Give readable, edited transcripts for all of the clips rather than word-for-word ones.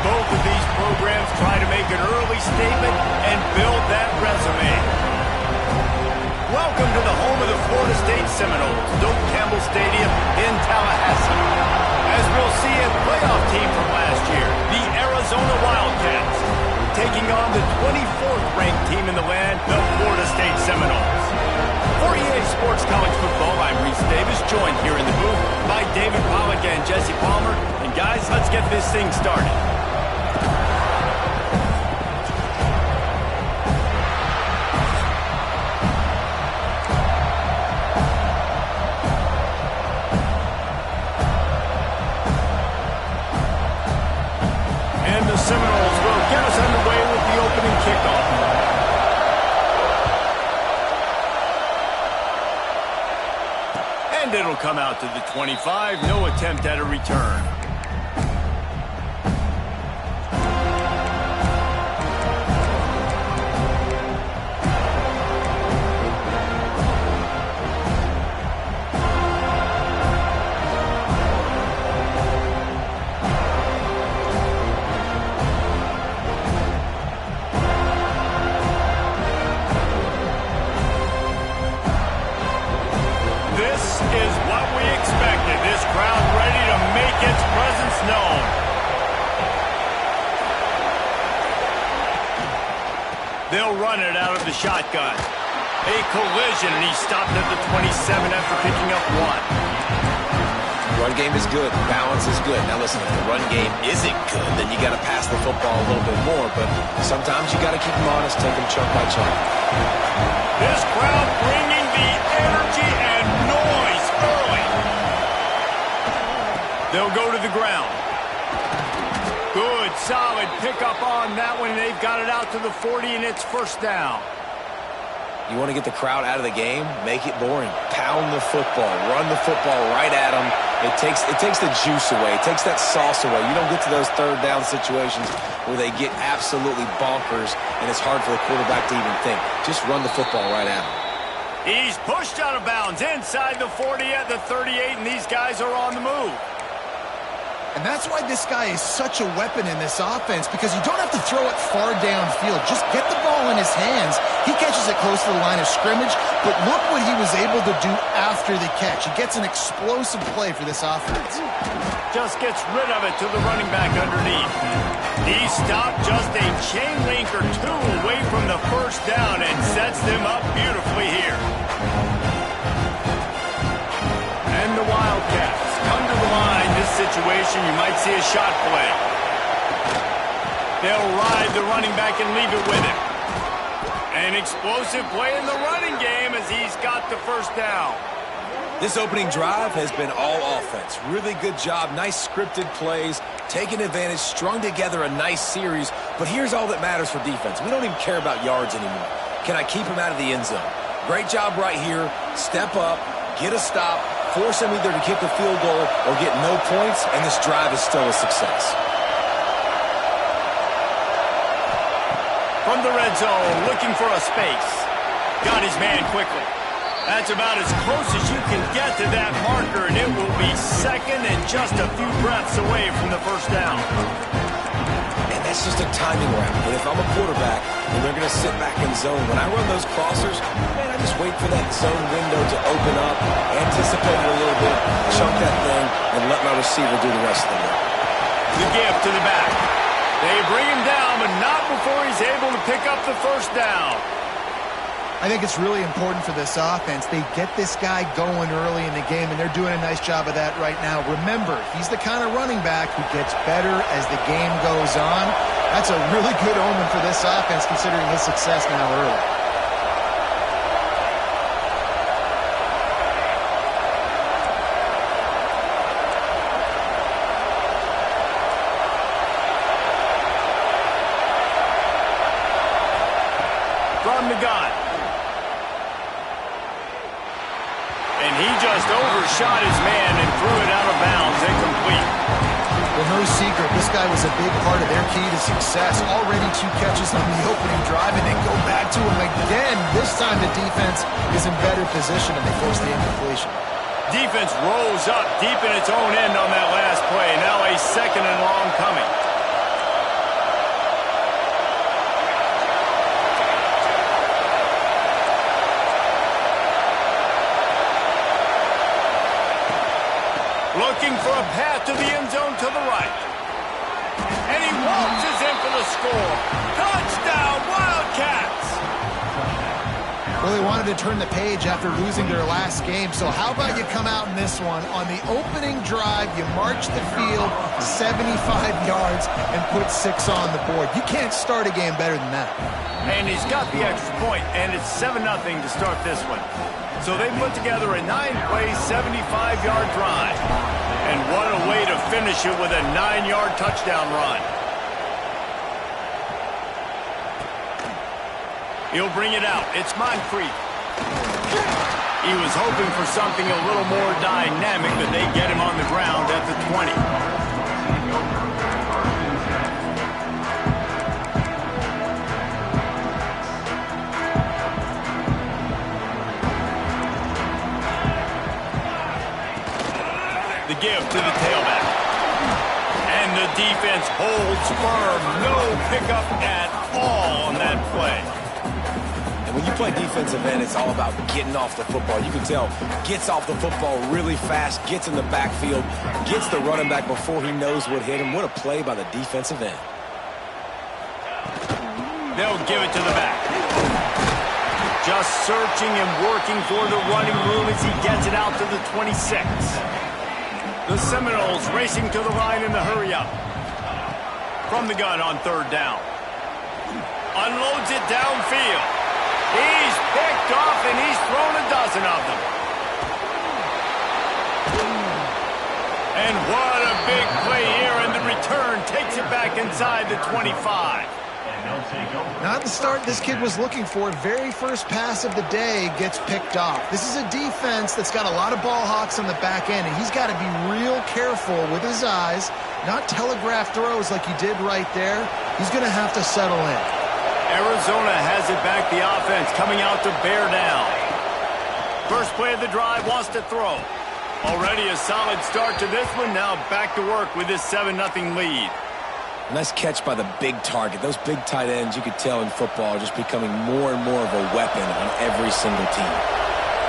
Both of these programs try to make an early statement and build that resume. Welcome to the home of the Florida State Seminoles, Doak Campbell Stadium in Tallahassee. As we'll see a playoff team from last year, the Arizona Wildcats, taking on the 24th ranked team in the land, the Florida State Seminoles. For EA Sports College Football, I'm Reese Davis, joined here in the booth by David Pollack and Jesse Palmer. And guys, let's get this thing started. And the Seminoles will get us underway with the opening kickoff. And it'll come out to the 25. No attempt at a return. They'll run it out of the shotgun. A collision, and he stopped at the 27 after picking up one. Run game is good. Balance is good. Now listen, if the run game isn't good, then you got to pass the football a little bit more. But sometimes you got to keep them honest, take them chunk by chunk. This crowd bringing the energy and noise early. They'll go to the ground. Good, solid pickup on that one. They've got it out to the 40, and it's first down. You want to get the crowd out of the game? Make it boring. Pound the football. Run the football right at them. It takes the juice away. It takes that sauce away. You don't get to those third down situations where they get absolutely bonkers, and it's hard for the quarterback to even think. Just run the football right at them. He's pushed out of bounds inside the 40 at the 38, and these guys are on the move. And that's why this guy is such a weapon in this offense, because you don't have to throw it far downfield. Just get the ball in his hands. He catches it close to the line of scrimmage, but look what he was able to do after the catch. He gets an explosive play for this offense. Just gets rid of it to the running back underneath. He stopped just a chain link or two away from the first down and sets them up beautifully here. And the Wildcats come to the line. This situation, you might see a shot play. They'll ride the running back and leave it with him. An explosive play in the running game as he's got the first down. This opening drive has been all offense. Really good job. Nice scripted plays. Taking advantage. Strung together a nice series. But here's all that matters for defense. We don't even care about yards anymore. Can I keep him out of the end zone? Great job right here. Step up. Get a stop. Force him either to kick a field goal or get no points, and this drive is still a success. From the red zone, looking for a space. Got his man quickly. That's about as close as you can get to that marker, and it will be second and just a few breaths away from the first down. And that's just a timing route. But if I'm a quarterback and they're going to sit back in zone, when I run those crossers, man, I just wait for that zone window to open up, anticipate it a little bit, chunk that thing, and let my receiver do the rest of the work. The give to the back. They bring him down, but not before he's able to pick up the first down. I think it's really important for this offense. They get this guy going early in the game, and they're doing a nice job of that right now. Remember, he's the kind of running back who gets better as the game goes on. That's a really good omen for this offense, considering his success now early. From the gun. And he just overshot his man and threw it out of bounds, incomplete. Well, no secret, this guy was a big part of their key to success. Already 2 catches on the opening drive, and they go back to him again. This time the defense is in better position, and they force the incompletion. Defense rose up deep in its own end on that last play. Now a second and long coming. looking for a path to the end zone to the right. And he waltzes in for the score. Touchdown, Wildcats! Well, they wanted to turn the page after losing their last game, so how about you come out in this one? On the opening drive, you march the field 75 yards and put 6 on the board. You can't start a game better than that. And he's got the extra point, and it's 7-0 to start this one. So they put together a 9-play, 75-yard drive. And what a way to finish it with a 9-yard touchdown run. He'll bring it out. It's Moncrief. He was hoping for something a little more dynamic, but they get him on the ground at the 20. The give to the tailback. And the defense holds firm. No pickup at all on that play. When you play defensive end, it's all about getting off the football. You can tell, gets off the football really fast, gets in the backfield, gets the running back before he knows what hit him. What a play by the defensive end. They'll give it to the back. Just searching and working for the running room as he gets it out to the 26. The Seminoles racing to the line in the hurry-up. From the gun on 3rd down. Unloads it downfield. He's picked off, and he's thrown a dozen of them. And what a big play here, and the return takes it back inside the 25. Not the start this kid was looking for. Very first pass of the day gets picked off. This is a defense that's got a lot of ball hawks on the back end, and he's got to be real careful with his eyes, not telegraph throws like he did right there. He's going to have to settle in. Arizona has it back, the offense coming out to bear down. First play of the drive, wants to throw. Already a solid start to this one, now back to work with this 7-0 lead. Nice catch by the big target. Those big tight ends, you could tell in football, are just becoming more and more of a weapon on every single team.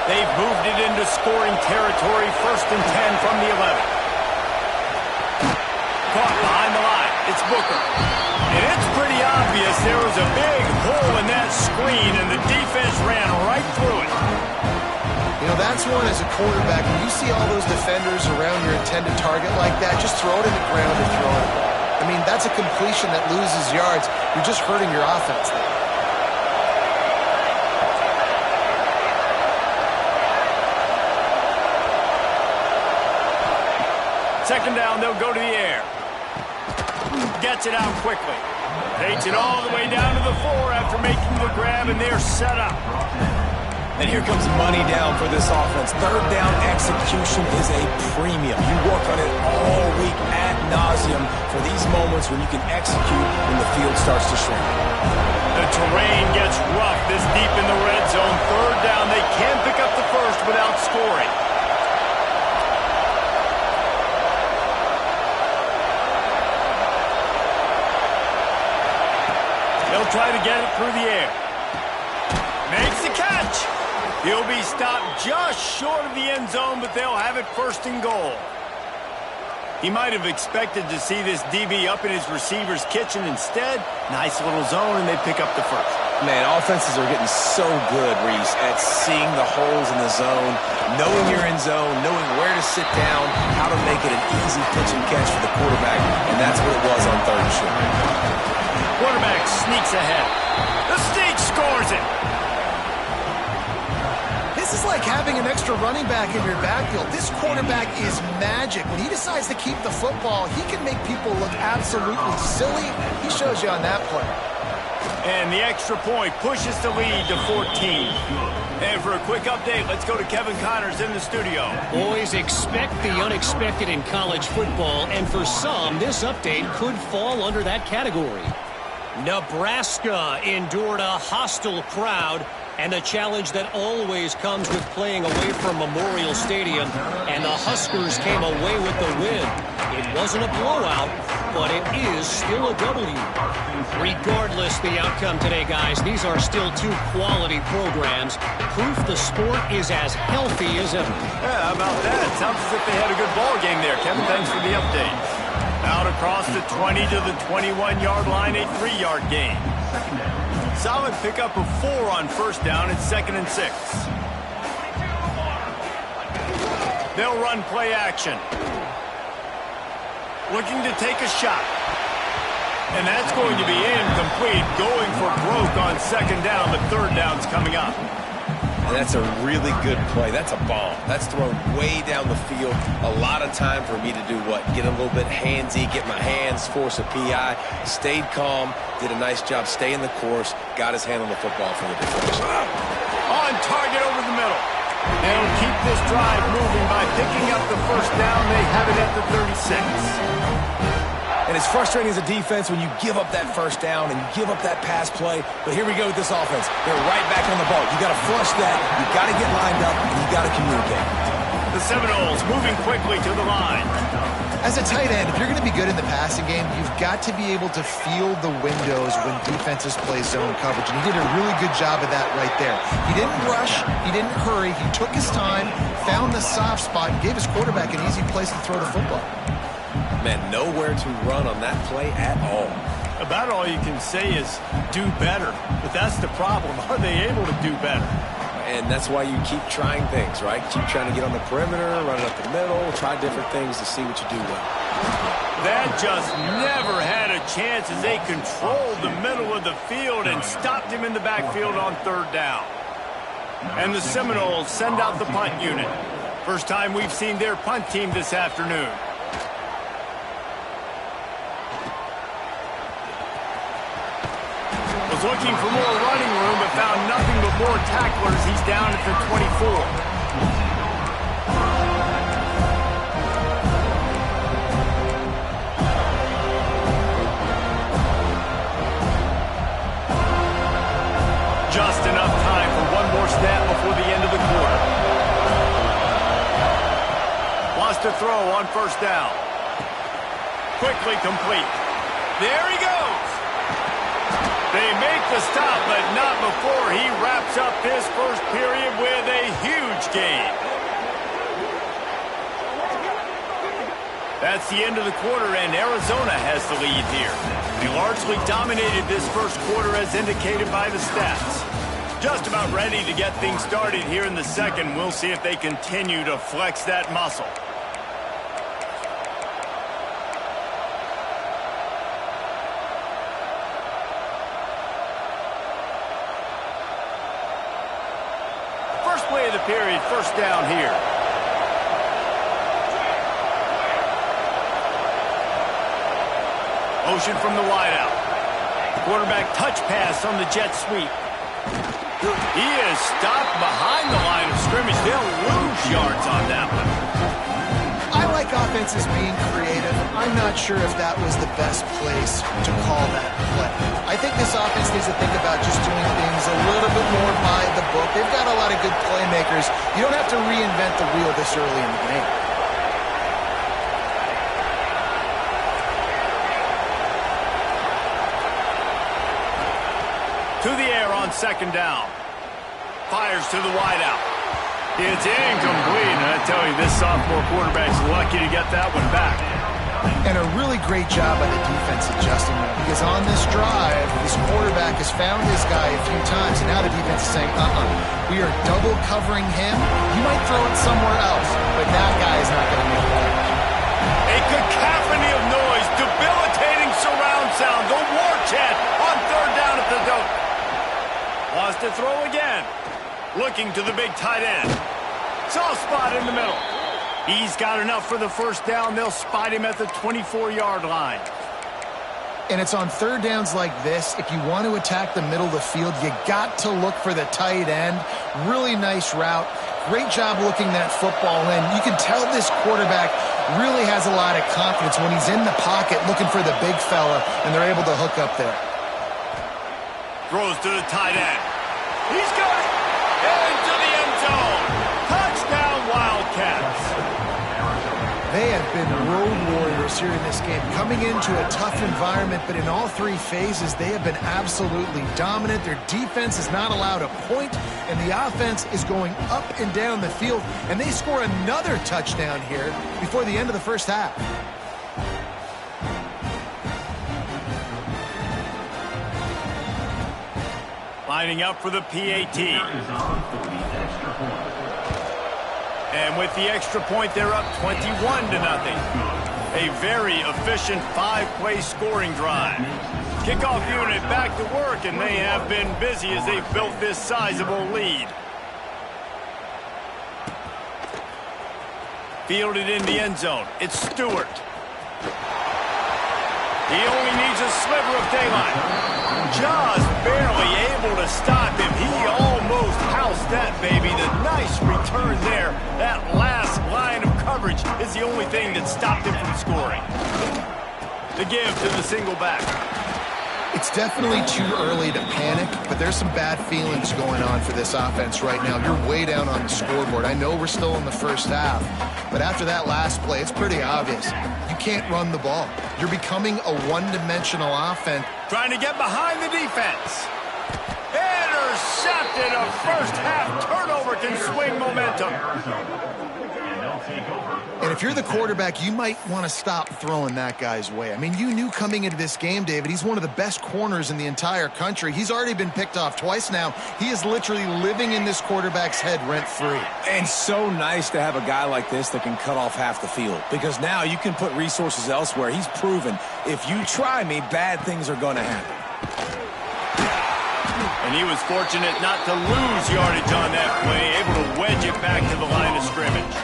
They've moved it into scoring territory, 1st and 10 from the 11. Caught behind the line, it's Booker. And it's pretty obvious there was a big hole in that screen, and the defense ran right through it. You know, that's one as a quarterback. When you see all those defenders around your intended target like that, just throw it in the ground or throw it. I mean, that's a completion that loses yards. You're just hurting your offense there. Second down, they'll go to the air. Gets it out quickly. Takes it all the way down to the 4 after making the grab, and they're set up. And here comes money down for this offense. 3rd down execution is a premium. You work on it all week ad nauseum for these moments when you can execute when the field starts to shrink. The terrain gets rough this deep in the red zone. 3rd down, they can't pick up the first without scoring. They'll try to get it through the air. Makes the catch. He'll be stopped just short of the end zone, but they'll have it 1st and goal. He might have expected to see this DB up in his receiver's kitchen. Instead, nice little zone, and they pick up the first. Man, offenses are getting so good, Reese, at seeing the holes in the zone, knowing you're in zone, knowing where to sit down, how to make it an easy pitch and catch for the quarterback, and that's what it was on 3rd and short. Quarterback sneaks ahead. The State scores it. This is like having an extra running back in your backfield. This quarterback is magic. When he decides to keep the football, he can make people look absolutely silly. He shows you on that play. And the extra point pushes the lead to 14. And for a quick update, let's go to Kevin Connors in the studio. Boys, expect the unexpected in college football, and for some, this update could fall under that category. Nebraska endured a hostile crowd and the challenge that always comes with playing away from Memorial Stadium, and the Huskers came away with the win. It wasn't a blowout, but it is still a W. Regardless the outcome today, guys, these are still two quality programs. Proof the sport is as healthy as ever. Yeah, how about that? Sounds as if they had a good ball game there. Kevin, thanks for the update. Out across the 20 to the 21-yard line, a 3-yard gain. Solid pickup of 4 on first down. It's 2nd and 6. They'll run play action. Looking to take a shot. And that's going to be incomplete. Going for broke on 2nd down, but 3rd down's coming up. And that's a really good play. That's a bomb. That's thrown way down the field. A lot of time for me to do what? Get a little bit handsy, get my hands, force a PI. Stayed calm, did a nice job staying the course, got his hand on the football for the deflection. On target over the middle. They'll keep this drive moving by picking up the first down. They have it at the 36. And it's frustrating as a defense when you give up that first down and you give up that pass play. But here we go with this offense. They're right back on the ball. You got to flush that. You got to get lined up, and you got to communicate. The Seminoles moving quickly to the line. As a tight end, if you're going to be good in the passing game, you've got to be able to feel the windows when defenses play zone coverage. And he did a really good job of that right there. He didn't rush. He didn't hurry. He took his time, found the soft spot, and gave his quarterback an easy place to throw the football. Man, nowhere to run on that play at all. About all you can say is do better. But that's the problem. Are they able to do better? And that's why you keep trying things, right? Keep trying to get on the perimeter, run it up the middle, try different things to see what you do well. That just never had a chance as they controlled the middle of the field and stopped him in the backfield on 3rd down. And the Seminoles send out the punt unit. First time we've seen their punt team this afternoon. Was looking for more running room, but found nothing but more tacklers. He's down at the 24. Just enough time for one more snap before the end of the quarter. Wants to throw on first down. Quickly complete. There he goes. They make the stop, but not before he wraps up his first period with a huge gain. That's the end of the quarter, and Arizona has the lead here. They largely dominated this first quarter as indicated by the stats. Just about ready to get things started here in the second. We'll see if they continue to flex that muscle. Play of the period, first down here. Motion from the wideout. Quarterback touch pass on the jet sweep. He is stopped behind the line of scrimmage. They'll lose yards on that one. I like offenses being creative. I'm not sure if that was the best place to call that play. I think this offense needs to think about just doing things a little bit more by the book. They've got a lot of good playmakers. You don't have to reinvent the wheel this early in the game. To the air on 2nd down. Fires to the wideout. It's incomplete. And I tell you, this sophomore quarterback's lucky to get that one back. And a really great job by the defense adjusting that, because on this drive, this quarterback has found his guy a few times, and now the defense is saying, we are double covering him. You might throw it somewhere else, but that guy is not going to make it work. A cacophony of noise, debilitating surround sound. The war chant on 3rd down at the dope. Wants to throw again. Looking to the big tight end. Soft spot in the middle. He's got enough for the first down. They'll spot him at the 24-yard line. And it's on 3rd downs like this. If you want to attack the middle of the field, you got to look for the tight end. Really nice route. Great job looking that football in. You can tell this quarterback really has a lot of confidence when he's in the pocket looking for the big fella, and they're able to hook up there. Throws to the tight end. He's got it. Into the end zone. Touchdown, Wildcats. They have been road warriors here in this game, coming into a tough environment, but in all three phases, they have been absolutely dominant. Their defense is not allowed a point, and the offense is going up and down the field, and they score another touchdown here before the end of the first half. Lining up for the PAT. And with the extra point, they're up 21-0. A very efficient 5-play scoring drive. Kickoff unit back to work, and they have been busy as they've built this sizable lead. Fielded in the end zone. It's Stewart. He only needs a sliver of daylight. Just barely able to stop him. He almost housed that baby. The nice return there. That last line of coverage is the only thing that stopped him from scoring. The give to the single back. It's definitely too early to panic, but there's some bad feelings going on for this offense right now. You're way down on the scoreboard. I know we're still in the first half, but after that last play, it's pretty obvious. You can't run the ball. You're becoming a one-dimensional offense. Trying to get behind the defense. Intercepted. A first-half turnover can swing momentum. And if you're the quarterback, you might want to stop throwing that guy's way. I mean, you knew coming into this game, David, he's one of the best corners in the entire country. He's already been picked off twice now. He is literally living in this quarterback's head rent-free. And so nice to have a guy like this that can cut off half the field, because now you can put resources elsewhere. He's proven if you try me, bad things are going to happen. And he was fortunate not to lose yardage on that play, able to wedge it back to the line of scrimmage.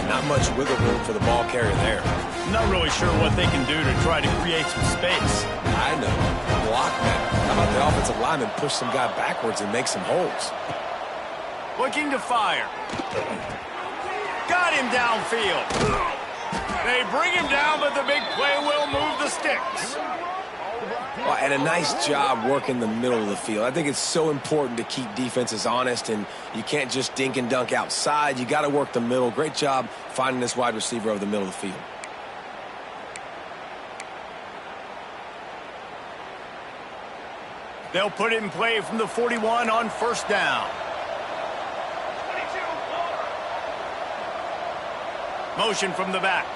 Not much wiggle room for the ball carrier there. Not really sure what they can do to try to create some space. I know. Block that. How about the offensive lineman push some guy backwards and make some holes? Looking to fire. Got him downfield. They bring him down, but the big play will move the sticks. Well, and a nice job working the middle of the field. I think it's so important to keep defenses honest, and you can't just dink and dunk outside. You got to work the middle. Great job finding this wide receiver over the middle of the field. They'll put it in play from the 41 on first down. Motion from the back.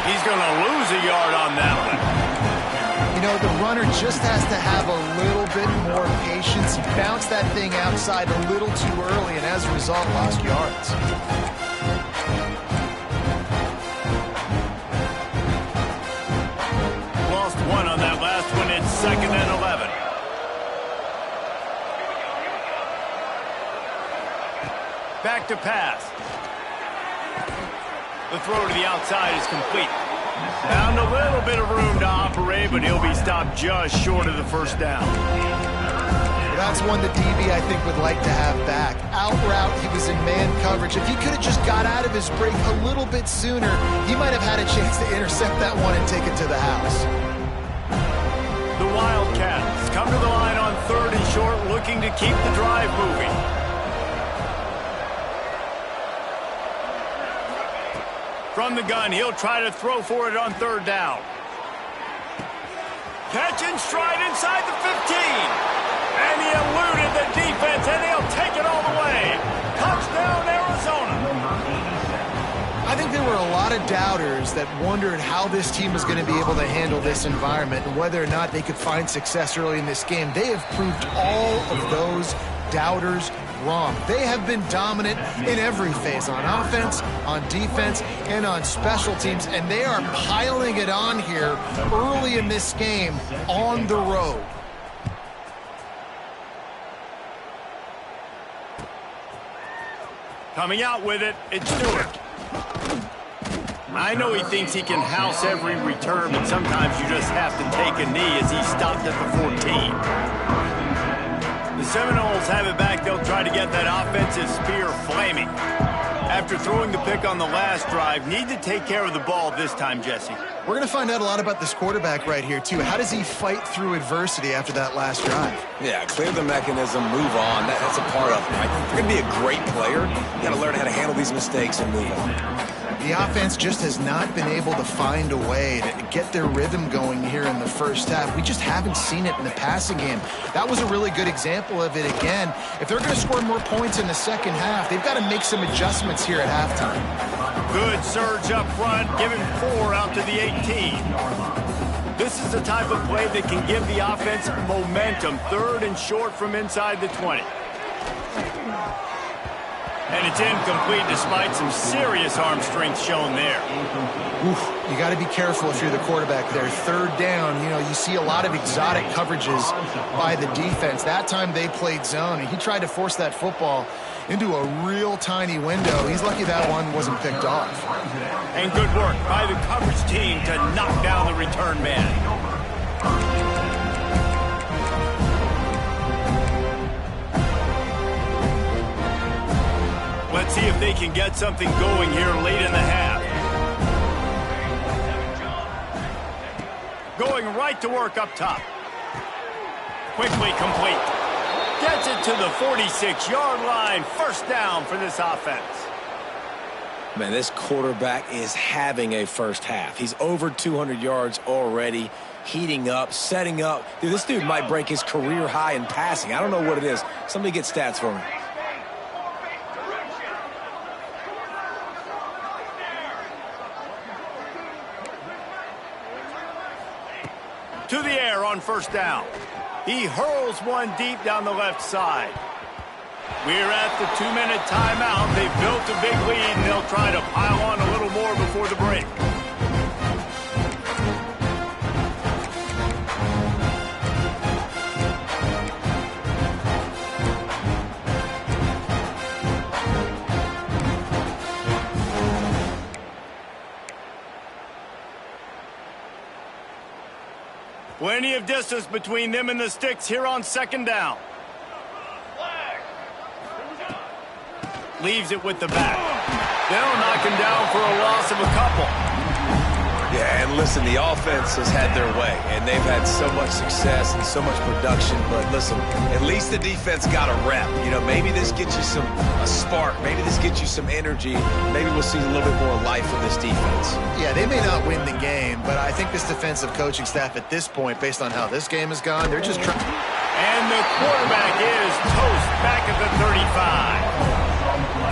He's going to lose a yard on that one. You know, the runner just has to have a little bit more patience. He bounced that thing outside a little too early, and as a result, lost yards. Lost one on that last one. It's 2nd and 11. Back to pass. The throw to the outside is complete. Found a little bit of room to operate, but he'll be stopped just short of the first down. That's one that DB, I think, would like to have back. Out route, he was in man coverage. If he could have just got out of his break a little bit sooner, he might have had a chance to intercept that one and take it to the house. The Wildcats come to the line on 3rd and short, looking to keep the drive moving. From the gun, he'll try to throw for it on 3rd down. Catch and stride inside the 15. And he eluded the defense, and he'll take it all the way. Touchdown, Arizona. I think there were a lot of doubters that wondered how this team was going to be able to handle this environment and whether or not they could find success early in this game. They have proved all of those doubters wrong. They have been dominant in every phase, on offense, on defense, and on special teams, and they are piling it on here early in this game on the road. Coming out with it, it's Stewart. I know he thinks he can house every return, but sometimes you just have to take a knee as he stopped at the 14. The Seminoles have it back. They'll try to get that offensive spear flaming. After throwing the pick on the last drive, need to take care of the ball this time, Jesse. We're going to find out a lot about this quarterback right here, too. How does he fight through adversity after that last drive? Yeah, clear the mechanism, move on. That's a part of it, right? If you're going to be a great player, you got to learn how to handle these mistakes and move on. The offense just has not been able to find a way to get their rhythm going here in the first half. We just haven't seen it in the passing game. That was a really good example of it again. If they're going to score more points in the second half, they've got to make some adjustments here at halftime. Good surge up front, giving 4 out to the 18. This is the type of play that can give the offense momentum. 3rd and short from inside the 20. And it's incomplete despite some serious arm strength shown there. Oof, you got to be careful if you're the quarterback there. 3rd down, you see a lot of exotic coverages by the defense. That time they played zone, and he tried to force that football into a real tiny window. He's lucky that one wasn't picked off. And good work by the coverage team to knock down the return man. Let's see if they can get something going here late in the half. Going right to work up top. Quickly complete. Gets it to the 46-yard line. 1st down for this offense. Man, this quarterback is having a first half. He's over 200 yards already, heating up, setting up. Dude, this dude might break his career high in passing. I don't know what it is. Somebody get stats for me. To the air on 1st down. He hurls one deep down the left side. We're at the 2-minute timeout. They've built a big lead, and they'll try to pile on a little more before the break. Plenty of distance between them and the sticks here on 2nd down. Leaves it with the back. They'll knock him down for a loss of a couple. Yeah, and listen, the offense has had their way, and they've had so much success and so much production. But listen, at least the defense got a rep. Maybe this gets you a spark. Maybe this gets you some energy. Maybe we'll see a little bit more life from this defense. Yeah, they may not win the game, but I think this defensive coaching staff at this point, based on how this game has gone, they're just trying. And the quarterback is toast back at the 35.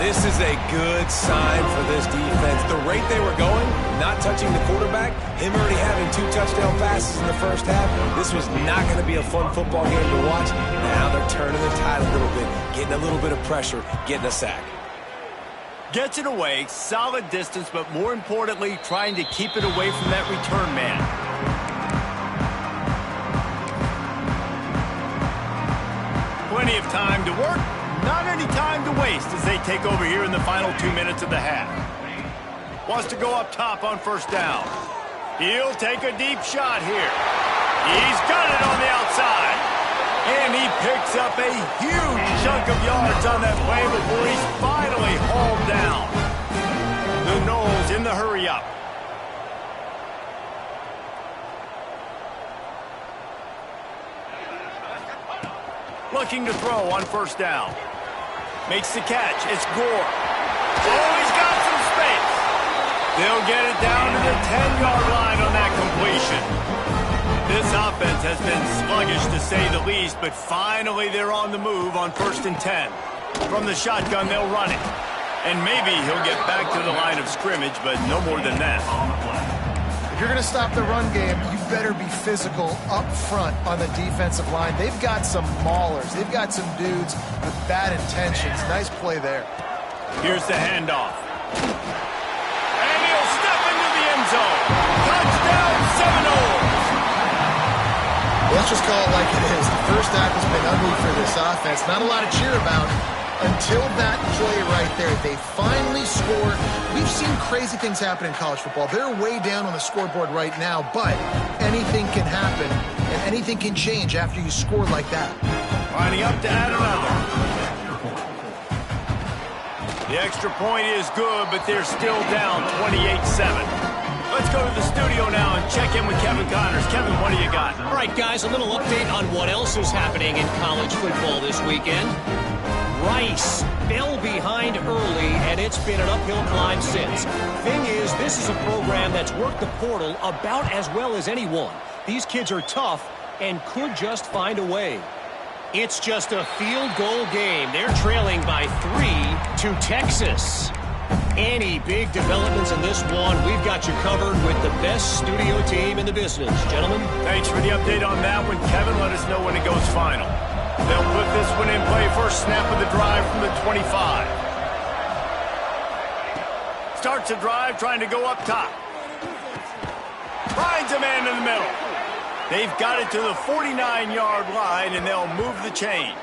This is a good sign for this defense. The rate they were going, not touching the quarterback, him already having 2 touchdown passes in the first half, this was not going to be a fun football game to watch. Now they're turning the tide a little bit, getting a little bit of pressure, getting a sack. Gets it away, solid distance, but more importantly, trying to keep it away from that return man. Plenty of time to work. Not any time to waste as they take over here in the final 2 minutes of the half. Wants to go up top on 1st down. He'll take a deep shot here. He's got it on the outside. And he picks up a huge chunk of yards on that play before he's finally hauled down. The Knowles in the hurry-up. Looking to throw on 1st down. Makes the catch. It's Gore. Oh, he's got some space. They'll get it down to the 10-yard line on that completion. This offense has been sluggish to say the least, but finally they're on the move on 1st and 10. From the shotgun, they'll run it. And maybe he'll get back to the line of scrimmage, but no more than that. If you're going to stop the run game, you better be physical up front on the defensive line. They've got some maulers. They've got some dudes with bad intentions. Nice play there. Here's the handoff. And he'll step into the end zone. Touchdown, Seminoles. Let's just call it like it is. The first half has been ugly for this offense. Not a lot to cheer about until that play right there. They finally scored. We've seen crazy things happen in college football. They're way down on the scoreboard right now, but anything can happen, and anything can change after you score like that. Lining up to add another. The extra point is good, but they're still down 28-7. Let's go to the studio now and check in with Kevin Connors. Kevin, what do you got? All right, guys, a little update on what else is happening in college football this weekend. Rice fell behind early, and it's been an uphill climb since. Thing is, this is a program that's worked the portal about as well as anyone. These kids are tough and could just find a way. It's just a field goal game. They're trailing by 3 to Texas. Any big developments in this one, we've got you covered with the best studio team in the business. Gentlemen? Thanks for the update on that one, Kevin. Let us know when it goes final. They'll put this one in play. First snap of the drive from the 25. Starts the drive trying to go up top. Finds a man in the middle. They've got it to the 49-yard line, and they'll move the chains.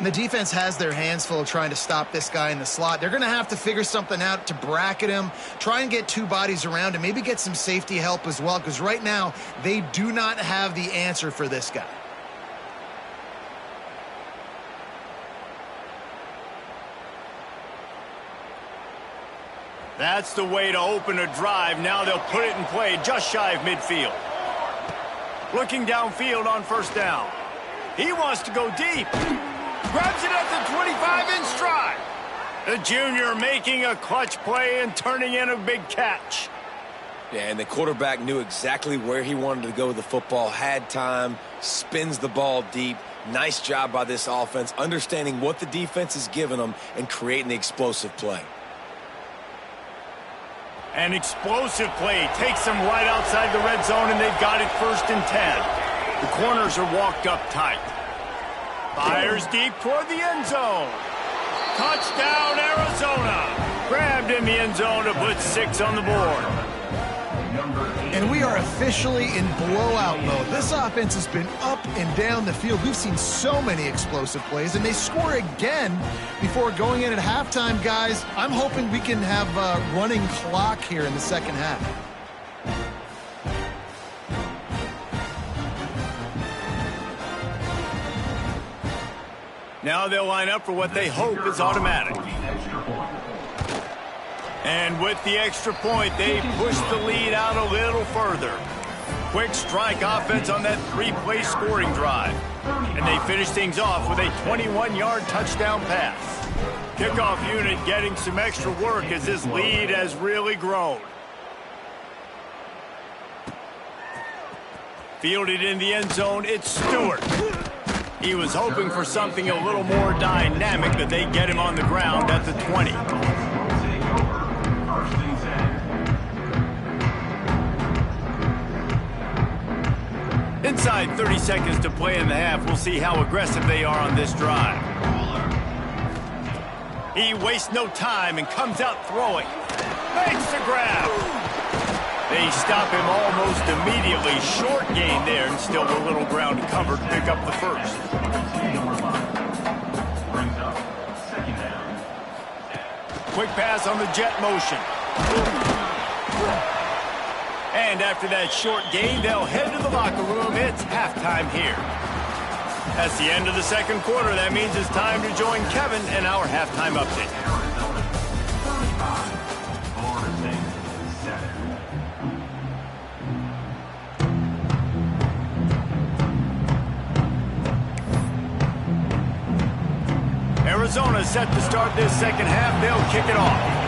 The defense has their hands full trying to stop this guy in the slot. They're going to have to figure something out to bracket him, try and get two bodies around him, maybe get some safety help as well, because right now they do not have the answer for this guy. That's the way to open a drive. Now they'll put it in play just shy of midfield. Looking downfield on first down. He wants to go deep. Grabs it at the 25 in stride. The junior making a clutch play and turning in a big catch. Yeah, and the quarterback knew exactly where he wanted to go with the football, had time, spins the ball deep. Nice job by this offense, understanding what the defense is giving them and creating the explosive play. An explosive play takes them right outside the red zone, and they've got it 1st and 10. The corners are walked up tight. Fires deep toward the end zone. Touchdown, Arizona. Grabbed in the end zone to put 6 on the board. And we are officially in blowout mode. This offense has been up and down the field. We've seen so many explosive plays, and they score again before going in at halftime, guys. I'm hoping we can have a running clock here in the second half. Now they'll line up for what they hope is automatic. And with the extra point, they push the lead out a little further. Quick strike offense on that 3-play scoring drive. And they finish things off with a 21-yard touchdown pass. Kickoff unit getting some extra work as this lead has really grown. Fielded in the end zone, it's Stewart. He was hoping for something a little more dynamic, but they get him on the ground at the 20. Inside 30 seconds to play in the half. We'll see how aggressive they are on this drive. He wastes no time and comes out throwing. Makes the grab. They stop him almost immediately. Short gain there, and still a little ground covered to pick up the first. Quick pass on the jet motion. And after that short gain, they'll head to the locker room. It's halftime here. That's the end of the second quarter. That means it's time to join Kevin in our halftime update. Arizona set to start this second half. They'll kick it off.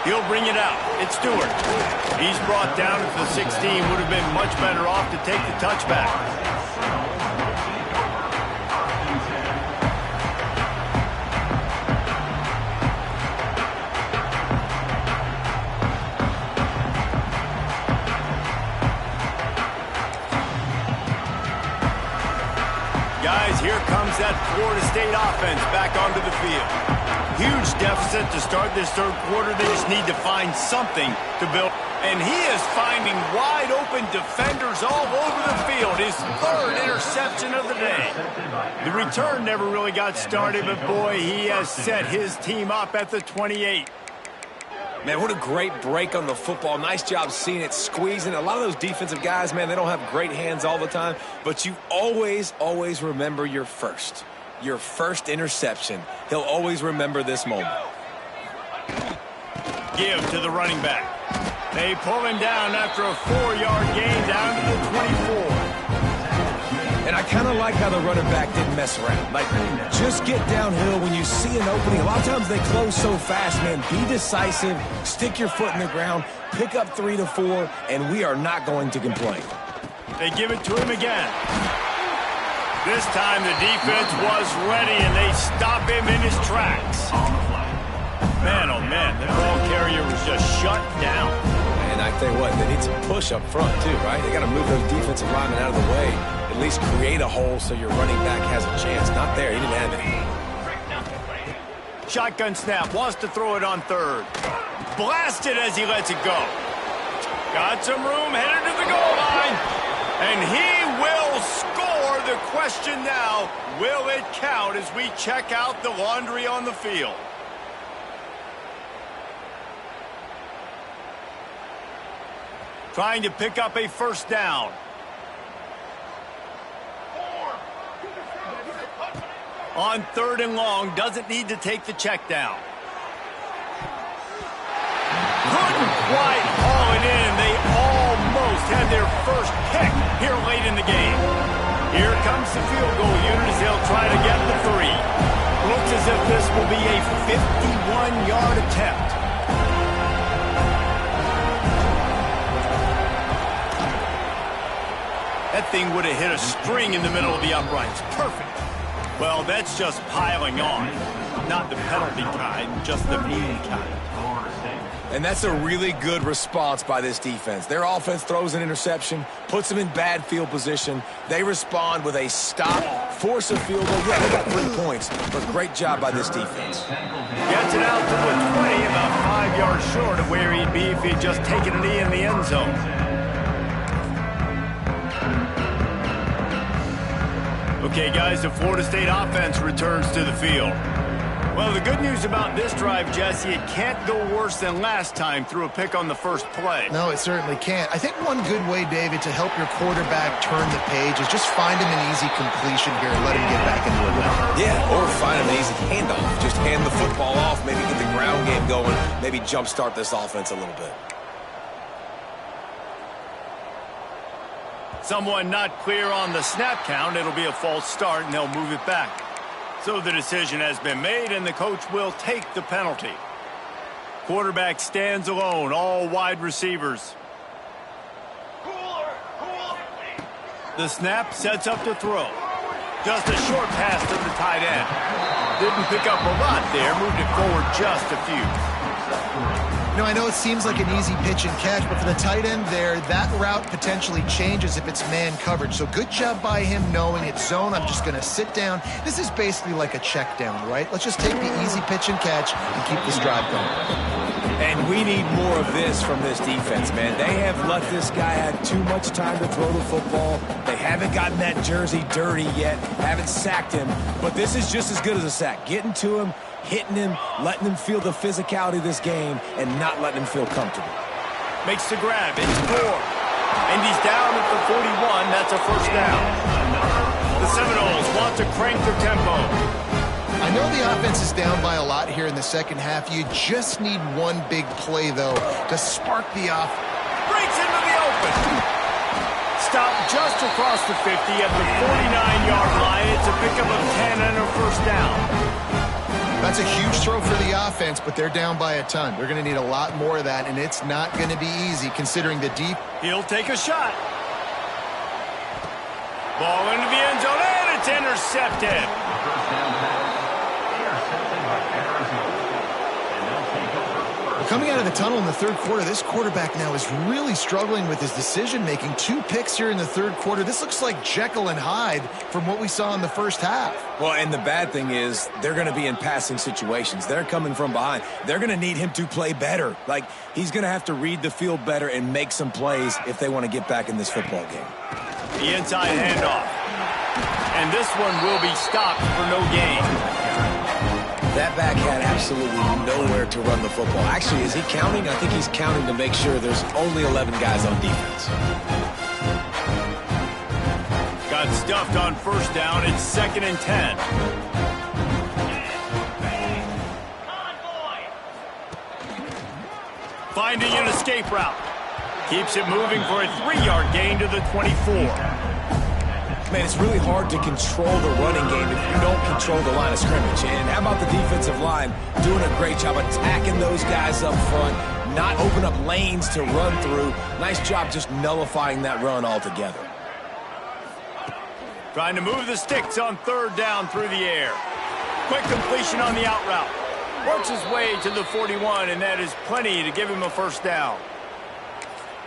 He'll bring it out. It's Stewart. He's brought down at the 16. Would have been much better off to take the touchback. Guys, here comes that Florida State offense back onto the field. Huge deficit to start this third quarter. They just need to find something to build. And he is finding wide open defenders all over the field. His third interception of the day. The return never really got started, but boy, he has set his team up at the 28. Man, what a great break on the football. Nice job seeing it, squeezing. A lot of those defensive guys, man, they don't have great hands all the time, but you always, always remember your first interception. He'll always remember this moment. Give to the running back. They pull him down after a 4-yard gain down to the 24. And I kind of like how the running back didn't mess around. Like, just get downhill when you see an opening. A lot of times they close so fast, man. Be decisive, stick your foot in the ground, pick up 3 to 4, and we are not going to complain. They give it to him again. This time the defense was ready, and they stop him in his tracks. Man, oh man, the ball carrier was just shut down. And I tell you what, they need some push up front too, right? They got to move those defensive linemen out of the way. At least create a hole so your running back has a chance. Not there. He didn't have it. Shotgun snap. Wants to throw it on third. Blasted as he lets it go. Got some room. Headed to the goal line. And he will score. The question now, will it count as we check out the laundry on the field? Trying to pick up a first down. On 3rd and long, doesn't need to take the check down. Couldn't quite haul it in. They almost had their first pick here late in the game. Here comes the field goal unit as they'll try to get the 3. Looks as if this will be a 51-yard attempt. That thing would have hit a string in the middle of the uprights. Perfect. Well, that's just piling on. Not the penalty kind, just the mean kind. And that's a really good response by this defense. Their offense throws an interception, puts them in bad field position. They respond with a stop, force a field goal. Yeah, they got 3 points, but great job by this defense. Gets it out to the 20, about 5 yards short of where he'd be if he'd just taken a knee in the end zone. Okay, guys, the Florida State offense returns to the field. Well, the good news about this drive, Jesse, it can't go worse than last time through a pick on the first play. No, it certainly can't. I think one good way, David, to help your quarterback turn the page is just find him an easy completion here and let him get back into a rhythm. Yeah, or find him an easy handoff. Just hand the football off, maybe get the ground game going, maybe jumpstart this offense a little bit. Someone not clear on the snap count. It'll be a false start, and they'll move it back. So the decision has been made, and the coach will take the penalty. Quarterback stands alone, all wide receivers. The snap sets up to throw. Just a short pass to the tight end. Didn't pick up a lot there, moved it forward just a few. You know, I know it seems like an easy pitch and catch, but for the tight end there, that route potentially changes if it's man coverage. So good job by him knowing it's zone. I'm just going to sit down. This is basically like a check down, right? Let's just take the easy pitch and catch and keep this drive going. And we need more of this from this defense, man. They have let this guy have too much time to throw the football. They haven't gotten that jersey dirty yet, haven't sacked him. But this is just as good as a sack. Getting to him, hitting him, letting him feel the physicality of this game, and not letting him feel comfortable. Makes the grab. It's 4. And he's down at the 41. That's a first down. The Seminoles want to crank their tempo. I know the offense is down by a lot here in the second half. You just need one big play, though, to spark the offense. Breaks into the open. Stopped just across the 50 at the 49-yard line. It's a pickup of 10 and a first down. That's a huge throw for the offense, but they're down by a ton. They're going to need a lot more of that, and it's not going to be easy considering the deep. He'll take a shot. Ball into the end zone, and it's intercepted. Coming out of the tunnel in the third quarter, this quarterback now is really struggling with his decision-making. 2 picks here in the third quarter. This looks like Jekyll and Hyde from what we saw in the first half. Well, and the bad thing is they're going to be in passing situations. They're coming from behind. They're going to need him to play better. Like, he's going to have to read the field better and make some plays if they want to get back in this football game. The inside handoff. And this one will be stopped for no gain. That back had absolutely nowhere to run the football. Actually, is he counting? I think he's counting to make sure there's only 11 guys on defense. Got stuffed on first down. It's 2nd and 10. Finding an escape route. Keeps it moving for a 3-yard gain to the 24. Man, it's really hard to control the running game if you don't control the line of scrimmage. And how about the defensive line doing a great job attacking those guys up front, not open up lanes to run through. Nice job just nullifying that run altogether. Trying to move the sticks on 3rd down through the air. Quick completion on the out route. Works his way to the 41, and that is plenty to give him a 1st down.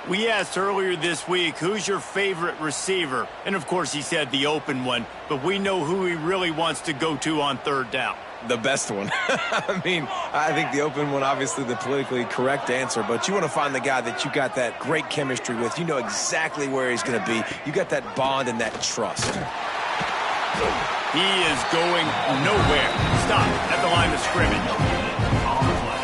We asked earlier this week, who's your favorite receiver? And, of course, he said the open one, but we know who he really wants to go to on 3rd down. The best one. I mean, I think the open one, obviously the politically correct answer, but you want to find the guy that you got that great chemistry with. You know exactly where he's going to be. You got that bond and that trust. He is going nowhere. Stop at the line of scrimmage.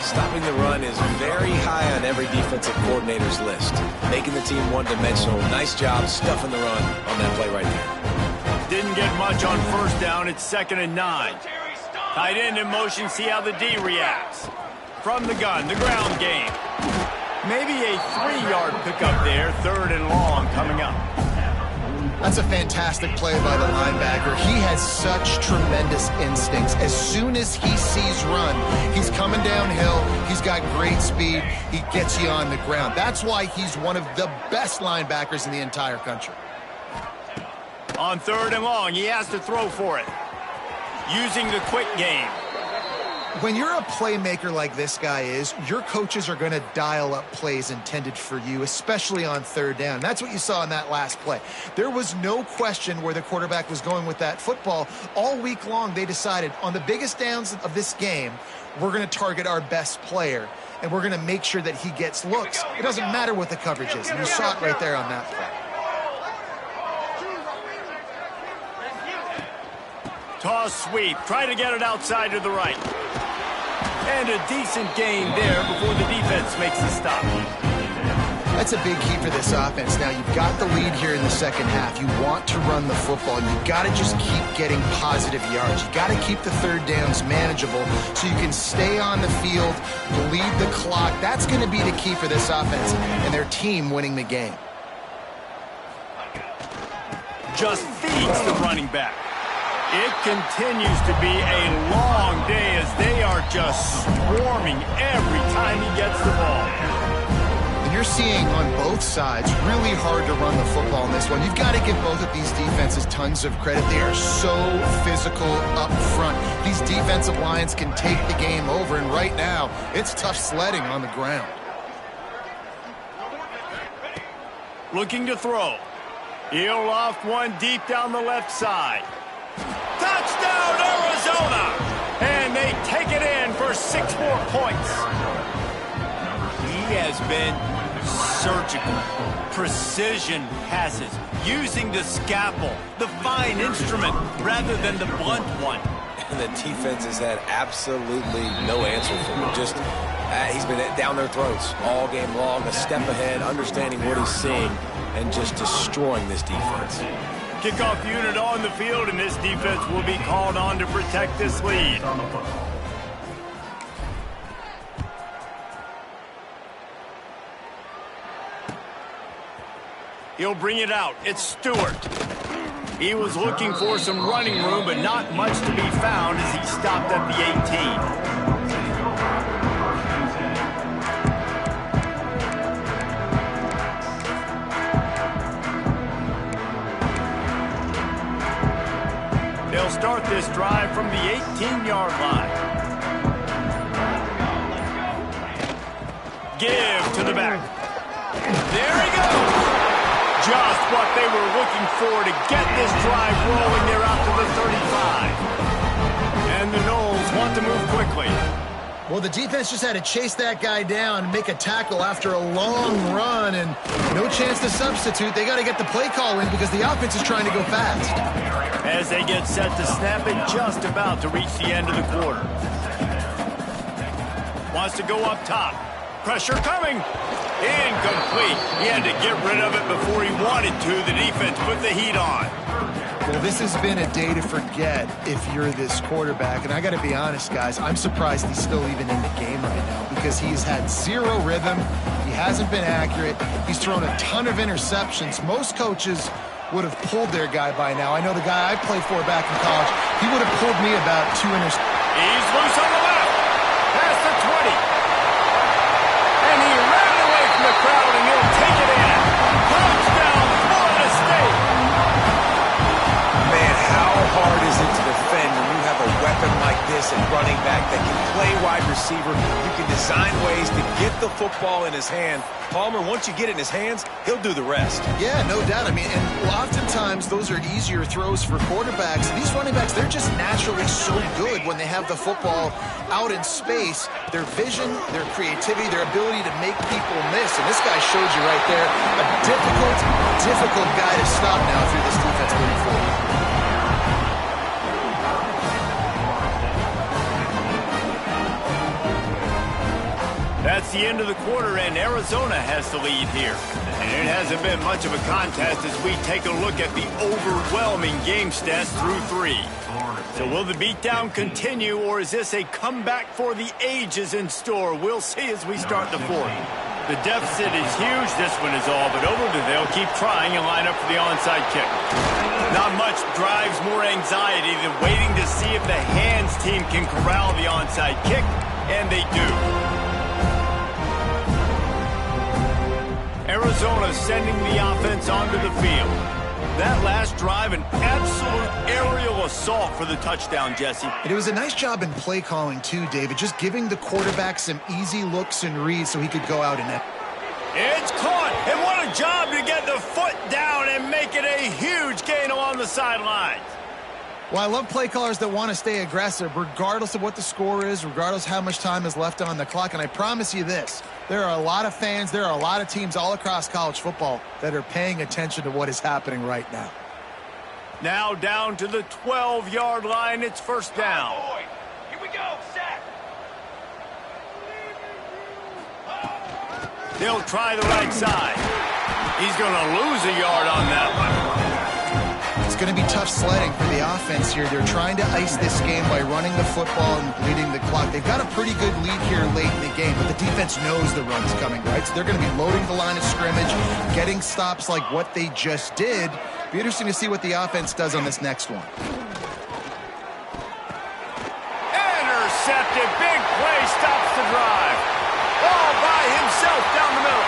Stopping the run is very high on every defensive coordinator's list. Making the team one-dimensional. Nice job stuffing the run on that play right there. Didn't get much on 1st down. It's 2nd and 9. Tight end in motion. See how the D reacts. From the gun, the ground game. Maybe a 3-yard pickup there. 3rd and long coming up. That's a fantastic play by the linebacker. He has such tremendous instincts. As soon as he sees run, he's coming downhill. He's got great speed. He gets you on the ground. That's why he's one of the best linebackers in the entire country. On 3rd and long, he has to throw for it. Using the quick game. When you're a playmaker like this guy is, your coaches are going to dial up plays intended for you, especially on 3rd down. That's what you saw in that last play. There was no question where the quarterback was going with that football. All week long, they decided on the biggest downs of this game, we're going to target our best player, and we're going to make sure that he gets looks. It doesn't matter what the coverage is, and you saw it right there on that play. Toss sweep. Try to get it outside to the right. And a decent gain there before the defense makes a stop. That's a big key for this offense. Now, you've got the lead here in the 2nd half. You want to run the football. You've got to just keep getting positive yards. You've got to keep the 3rd downs manageable so you can stay on the field, bleed the clock. That's going to be the key for this offense and their team winning the game. Just feeds the running back. It continues to be a long day as they are just swarming every time he gets the ball. And you're seeing on both sides really hard to run the football in this one. You've got to give both of these defenses tons of credit. They are so physical up front. These defensive lines can take the game over, and right now, it's tough sledding on the ground. Looking to throw. He'll loft one deep down the left side. Touchdown, Arizona! And they take it in for 6 more points. He has been surgical, precision passes, using the scalpel, the fine instrument, rather than the blunt one. And the defense has had absolutely no answer for him. Just, he's been down their throats all game long, a step ahead, understanding what he's seeing, and just destroying this defense. Kickoff unit on the field, and this defense will be called on to protect this lead. He'll bring it out. It's Stewart. He was looking for some running room, but not much to be found as he stopped at the 18. They'll start this drive from the 18-yard line. Give to the back. There he goes. Just what they were looking for to get this drive rolling. They're out to the 35. And the Noles want to move quickly. Well, the defense just had to chase that guy down and make a tackle after a long run, and no chance to substitute. They got to get the play call in because the offense is trying to go fast. As they get set to snap it, just about to reach the end of the quarter. Wants to go up top. Pressure coming. Incomplete. He had to get rid of it before he wanted to. The defense put the heat on. Well, this has been a day to forget if you're this quarterback. And I got to be honest, guys, I'm surprised he's still even in the game right now because he's had zero rhythm. He hasn't been accurate. He's thrown a ton of interceptions. Most coaches would have pulled their guy by now. I know the guy I played for back in college, he would have pulled me about 2 interceptions. He's loose on the left. Past the 20. And he ran away from the crowd, and he'll take it in. Touchdown, Florida State. Man, how hard is it to defend when you have a weapon like this at running back that can play wide receiver? You can design ways to get the football in his hand. Palmer, once you get it in his hands, he'll do the rest. Yeah, no doubt. I mean, and oftentimes those are easier throws for quarterbacks. These running backs, they're just naturally so good when they have the football out in space. Their vision, their creativity, their ability to make people miss. And this guy showed you right there a difficult guy to stop now through this defense moving forward. That's the end of the quarter, and Arizona has the lead here. And it hasn't been much of a contest as we take a look at the overwhelming game stats through 3. So will the beatdown continue, or is this a comeback for the ages in store? We'll see as we start the 4th. The deficit is huge. This one is all but over. They'll keep trying and line up for the onside kick. Not much drives more anxiety than waiting to see if the hands team can corral the onside kick, and they do. Arizona sending the offense onto the field. That last drive, an absolute aerial assault for the touchdown, Jesse. And it was a nice job in play calling, too, David, just giving the quarterback some easy looks and reads so he could go out and net. It's caught, and what a job to get the foot down and make it a huge gain along the sidelines. Well, I love play callers that want to stay aggressive, regardless of what the score is, regardless how much time is left on the clock. And I promise you this, there are a lot of fans, there are a lot of teams all across college football that are paying attention to what is happening right now. Now down to the 12-yard line, it's first down. Here we go, set. They'll try the right side. He's going to lose a yard on that one. It's going to be tough sledding for the offense here. They're trying to ice this game by running the football and bleeding the clock. They've got a pretty good lead here late in the game, but the defense knows the run's coming, right? So they're going to be loading the line of scrimmage, getting stops like what they just did. Be interesting to see what the offense does on this next one. Intercepted. Big play stops the drive. All by himself down the middle.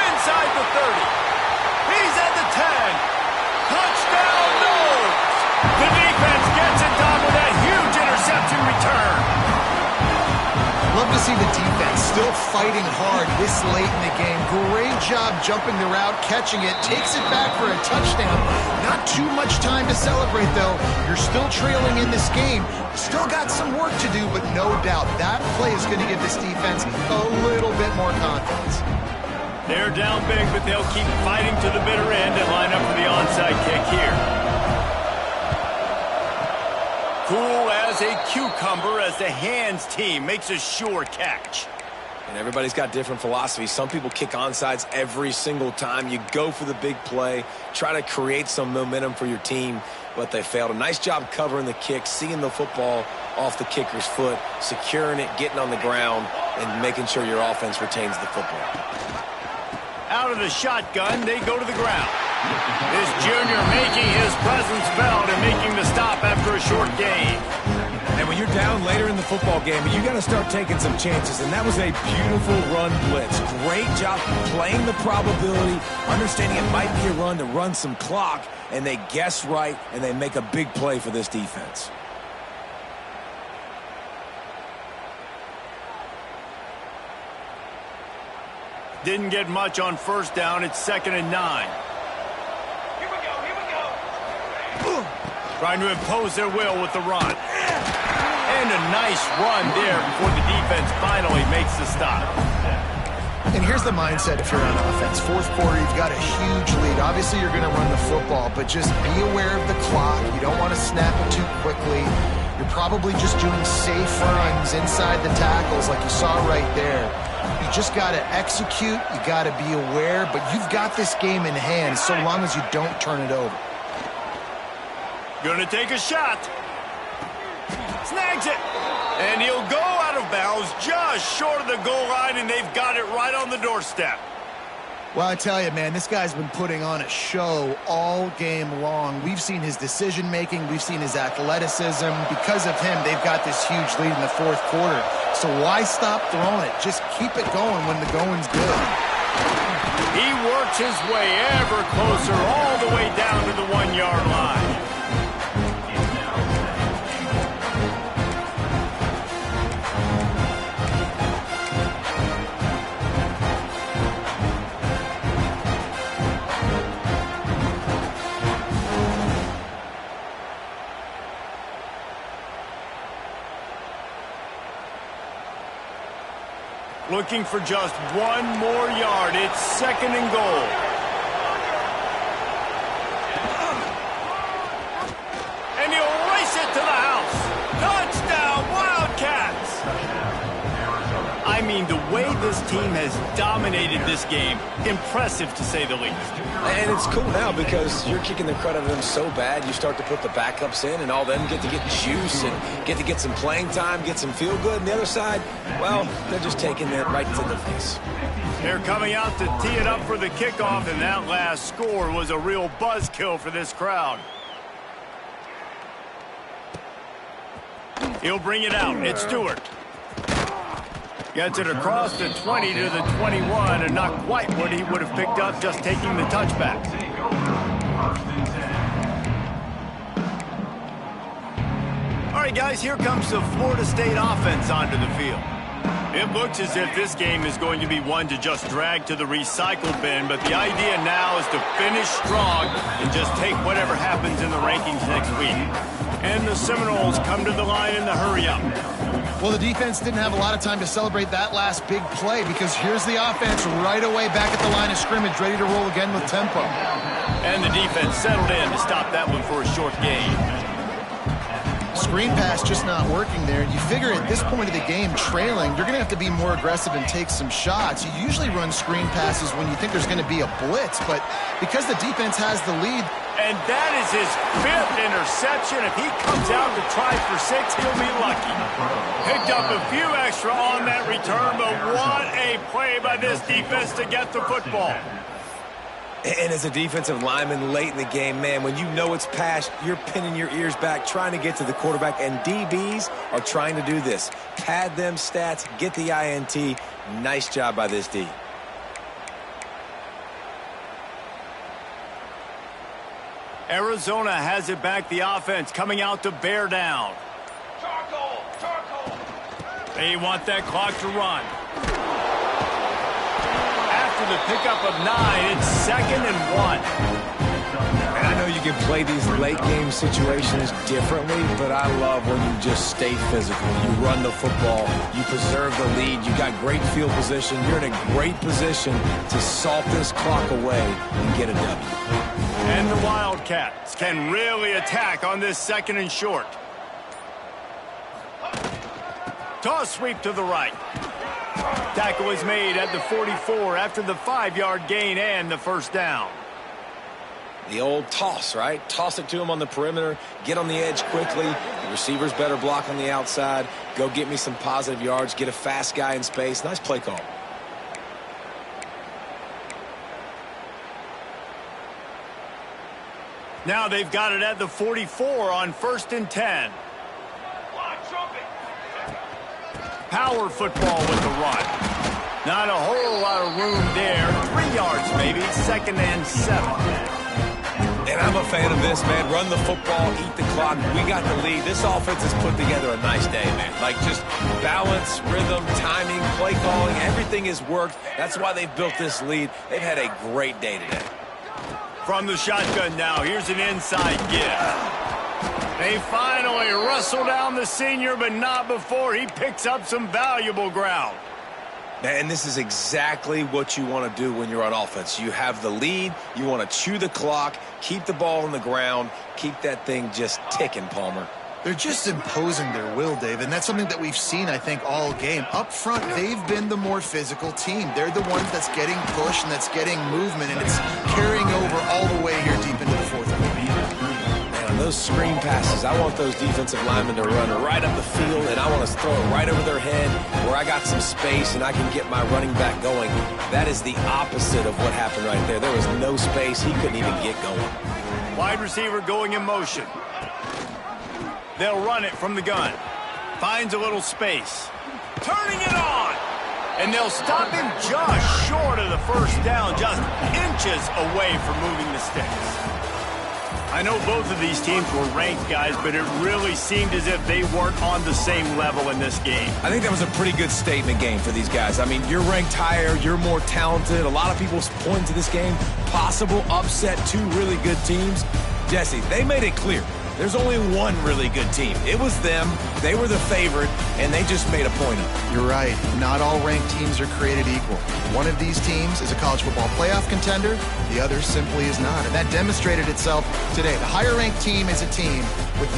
Inside the 30. He's at the 10. Touchdown, no! The defense gets it done with that huge interception return. Love to see the defense still fighting hard this late in the game. Great job jumping the route, catching it, takes it back for a touchdown. Not too much time to celebrate, though. You're still trailing in this game. Still got some work to do, but no doubt that play is going to give this defense a little bit more confidence. They're down big, but they'll keep fighting to the bitter end and line up for the onside kick here. Cool as a cucumber as the hands team makes a sure catch. And everybody's got different philosophies. Some people kick onsides every single time. You go for the big play, try to create some momentum for your team, but they failed. A nice job covering the kick, seeing the football off the kicker's foot, securing it, getting on the ground, and making sure your offense retains the football. Out of the shotgun, they go to the ground. This junior making his presence felt and making the stop after a short gain. And when you're down later in the football game, you got to start taking some chances. And that was a beautiful run blitz. Great job playing the probability, understanding it might be a run to run some clock, and they guess right, and they make a big play for this defense. Didn't get much on first down. It's 2nd and 9. Here we go. Trying to impose their will with the run. And a nice run there before the defense finally makes the stop. And here's the mindset if you're on offense. 4th quarter, you've got a huge lead. Obviously, you're going to run the football, but just be aware of the clock. You don't want to snap it too quickly. Your They're probably just doing safe runs inside the tackles like you saw right there. You just got to execute. You got to be aware, but you've got this game in hand so long as you don't turn it over. Gonna take a shot. Snags it. And he'll go out of bounds just short of the goal line, and they've got it right on the doorstep. Well, I tell you, man, this guy's been putting on a show all game long. We've seen his decision-making. We've seen his athleticism. Because of him, they've got this huge lead in the fourth quarter. So why stop throwing it? Just keep it going when the going's good. He works his way ever closer all the way down to the 1-yard line. Looking for just one more yard. It's second and goal. And he'll race it to the house. Touchdown, Wildcats! I mean, the way this team has dominated this game, impressive to say the least. And it's cool now because you're kicking the crud out of them so bad, you start to put the backups in, and all them get to get juice and get to get some playing time, get some feel good. And the other side, well, they're just taking it right to the face. They're coming out to tee it up for the kickoff, and that last score was a real buzzkill for this crowd. He'll bring it out. It's Stewart. Gets it across the 20 to the 21, and not quite what he would have picked up just taking the touchback. All right, guys, here comes the Florida State offense onto the field. It looks as if this game is going to be one to just drag to the recycle bin, but the idea now is to finish strong and just take whatever happens in the rankings next week. And the Seminoles come to the line in the hurry-up. Well, the defense didn't have a lot of time to celebrate that last big play because here's the offense right away back at the line of scrimmage, ready to roll again with tempo. And the defense settled in to stop that one for a short gain. Screen pass just not working there. You figure at this point of the game, trailing, you're going to have to be more aggressive and take some shots. You usually run screen passes when you think there's going to be a blitz, but because the defense has the lead. And that is his 5th interception. If he comes out to try for 6, he'll be lucky. Picked up a few extra on that return, but what a play by this defense to get the football. And as a defensive lineman late in the game, man, when you know it's past, you're pinning your ears back, trying to get to the quarterback, and DBs are trying to do this. Pad them stats, get the INT. Nice job by this D. Arizona has it back, the offense coming out to bear down. Charcoal! Charcoal! They want that clock to run. After the pickup of 9, it's 2nd and 1. And I know you can play these late game situations differently, but I love when you just stay physical. You run the football, you preserve the lead, you got great field position, you're in a great position to salt this clock away and get a W. And the Wildcats can really attack on this 2nd and short. Toss sweep to the right. Tackle is made at the 44 after the 5-yard gain and the first down. The old toss, right? Toss it to him on the perimeter, get on the edge quickly. The receivers better block on the outside. Go get me some positive yards, get a fast guy in space. Nice play call. Now they've got it at the 44 on 1st and 10. Power football with the run. Not a whole lot of room there. 3 yards maybe, 2nd and 7. And I'm a fan of this, man. Run the football, eat the clock. We got the lead. This offense has put together a nice day, man. Like just balance, rhythm, timing, play calling, everything has worked. That's why they've built this lead. They've had a great day today. From the shotgun now, here's an inside give. They finally wrestle down the senior, but not before he picks up some valuable ground. And this is exactly what you want to do when you're on offense. You have the lead, you want to chew the clock, keep the ball on the ground, keep that thing just ticking, Palmer. They're just imposing their will, David, and that's something that we've seen, I think, all game. Up front, they've been the more physical team. They're the ones that's getting pushed and that's getting movement, and it's carrying over all the way here deep into the fourth quarter. Man, those screen passes, I want those defensive linemen to run right up the field, and I want to throw it right over their head where I got some space and I can get my running back going. That is the opposite of what happened right there. There was no space. He couldn't even get going. Wide receiver going in motion. They'll run it from the gun. Finds a little space. Turning it on. And they'll stop him just short of the first down, just inches away from moving the sticks. I know both of these teams were ranked, guys, but it really seemed as if they weren't on the same level in this game. I think that was a pretty good statement game for these guys. I mean, you're ranked higher, you're more talented. A lot of people point to this game, possible upset, two really good teams. Jesse, they made it clear. There's only one really good team. It was them. They were the favorite, and they just made a point of it. You're right. Not all ranked teams are created equal. One of these teams is a college football playoff contender. The other simply is not. And that demonstrated itself today. The higher ranked team is a team with...